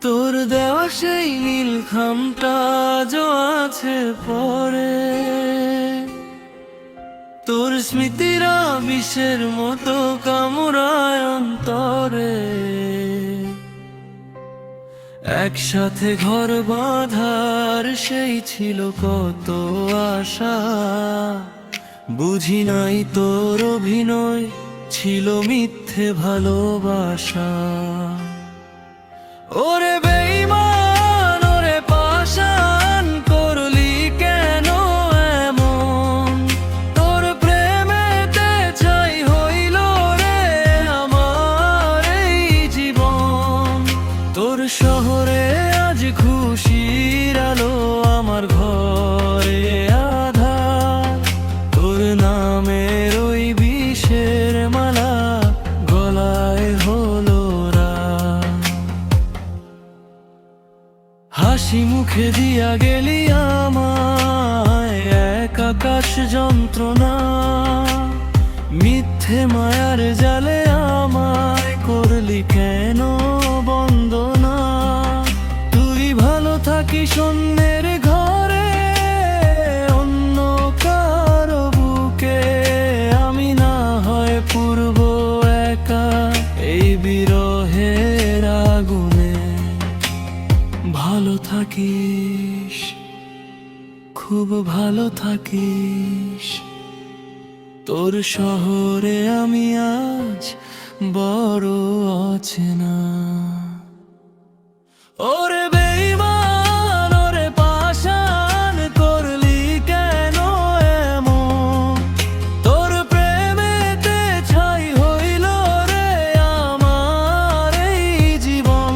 তোর দেওয়া সেই নীল খামটা আজও আছে পরে, তোর স্মৃতিরা বিষের মতো কামড়ায় অন্তরে। একসাথে ঘর বাঁধার সেই ছিল কত আশা, বুঝি নাই তোর অভিনয় ছিল মিথ্যে ভালোবাসা। ওরে বেঈমান ওরে পাষাণ করলি কেন এমন, তোর প্রেমেতে ছাই হইল রে আমার এই জীবন। তোর শহরে আজ খুশির আলো, আমার ঘরে আঁধার। তোর নামের ওই বিষের মালা গলায় হলো রাত। হাসি মুখে দিয়া গেলি আমায় এক আকাশ যন্ত্রণা, মিথ্যে মায়ার জালে আমায় করলি কেন বন্দনা। তুই ভালো থাকিস অন্যের ঘরে, অন্য কারো বুকে, আমি না হয় পূর্ব একা এই বিরহের আগুনে। ভালো থাকিস, খুব ভালো থাকিস, তোর শহরে আমি আজ বড় অচেনা। ওরে বেঈমান ওরে পাষাণ করলি কেন এমন, তোর প্রেমেতে ছাই হইল রে আমার এই জীবন।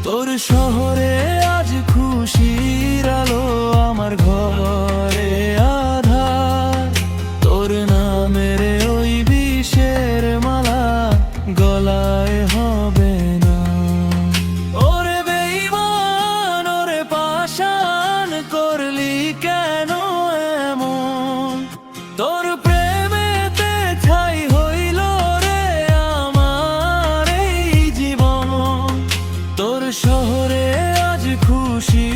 তোর শহরে আজ খুশির আলো, আমার ঘরে আঁধার। তোর নামের ওই বিষের মালা গলায় হবে না। ওরে বেঈমান ওরে পাষাণ করলি কেন এমন, তোর প্রেমেতে ছাই হইল রে আমার এই জীবন। তোর শহরে আজ খুশি